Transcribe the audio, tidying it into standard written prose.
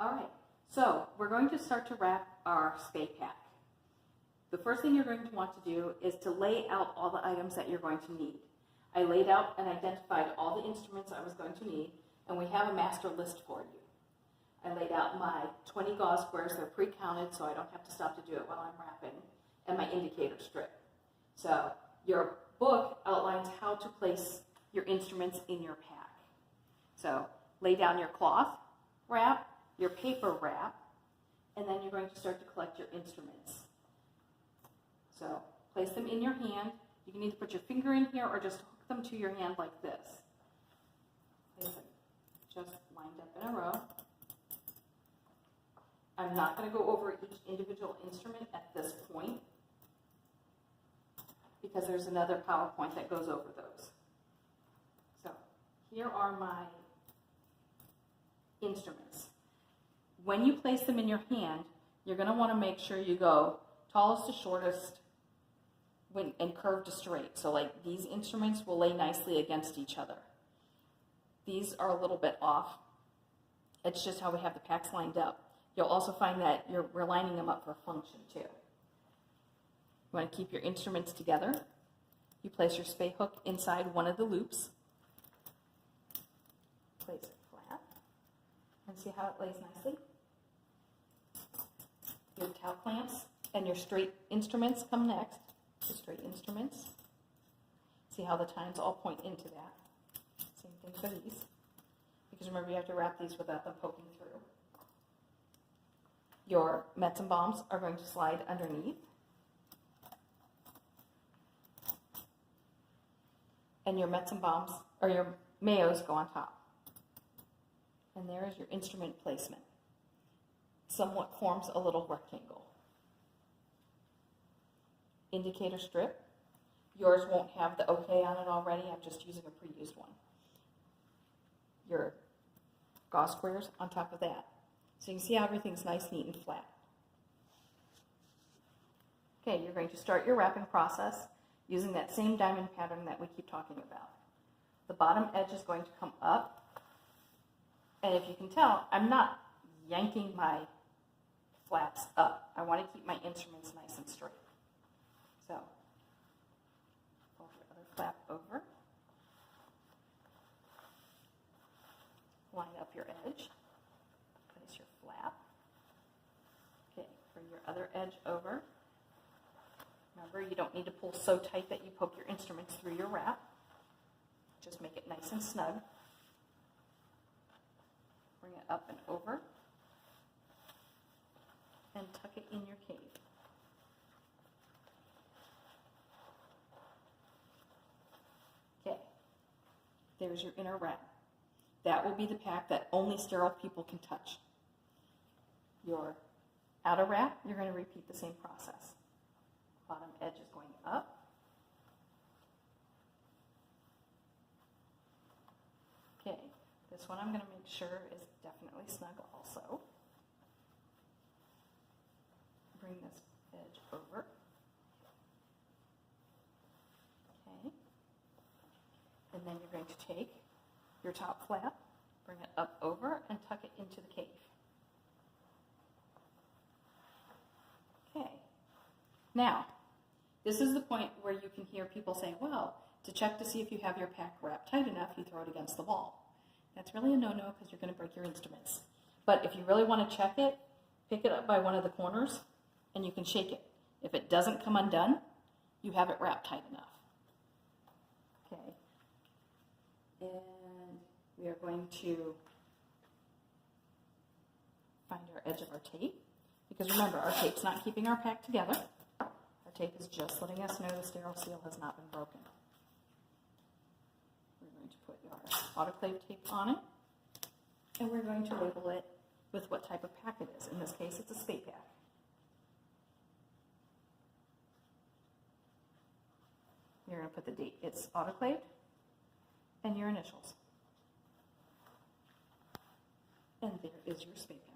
All right, so we're going to start to wrap our Spay Pack. The first thing you're going to want to do is to lay out all the items that you're going to need. I laid out and identified all the instruments I was going to need, and we have a master list for you. I laid out my 20 gauze squares. They're pre-counted, so I don't have to stop to do it while I'm wrapping, and my indicator strip. So your book outlines how to place your instruments in your pack. So lay down your cloth wrap, your paper wrap, and then you're going to start to collect your instruments. So place them in your hand. You can either put your finger in here or just hook them to your hand like this. Place it just lined up in a row. I'm not going to go over each individual instrument at this point because there's another PowerPoint that goes over those. So here are my instruments. When you place them in your hand, you're going to want to make sure you go tallest to shortest and curved to straight. So like these instruments will lay nicely against each other. These are a little bit off. It's just how we have the packs lined up. You'll also find that we're lining them up for function too. You want to keep your instruments together. You place your spay hook inside one of the loops. Place it flat. And see how it lays nicely? Your tail clamps and your straight instruments come next. The straight instruments. See how the tines all point into that. Same thing for these. Because remember, you have to wrap these without them poking through. Your mets and bombs are going to slide underneath. And your mets and bombs, or your mayos, go on top. And there is your instrument placement. Somewhat forms a little rectangle. Indicator strip. Yours won't have the OK on it already. I'm just using a pre-used one. Your gauze squares on top of that. So you can see how everything's nice, neat, and flat. Okay, you're going to start your wrapping process using that same diamond pattern that we keep talking about. The bottom edge is going to come up. And if you can tell, I'm not yanking my flaps up. I want to keep my instruments nice and straight. So, fold your other flap over. Line up your edge. Place your flap. Okay, bring your other edge over. Remember, you don't need to pull so tight that you poke your instruments through your wrap. Just make it nice and snug. Bring it up and over. And tuck it in your cave. Okay, there's your inner wrap. That will be the pack that only sterile people can touch. Your outer wrap, you're going to repeat the same process. Bottom edge is going up. Okay, this one I'm going to make sure is definitely snug also. Bring this edge over. Okay. And then you're going to take your top flap, bring it up over, and tuck it into the cave. Okay. Now, this is the point where you can hear people say, well, to check to see if you have your pack wrapped tight enough, you throw it against the wall. That's really a no-no because you're going to break your instruments. But if you really want to check it, pick it up by one of the corners, and you can shake it. If it doesn't come undone, you have it wrapped tight enough. Okay. And we are going to find our edge of our tape. Because remember, our tape's not keeping our pack together. Our tape is just letting us know the sterile seal has not been broken. We're going to put our autoclave tape on it. And we're going to label it with what type of pack it is. In this case, it's a Spay Pack. You're going to put the date. It's autoclaved and your initials. And there is your Spay Pack.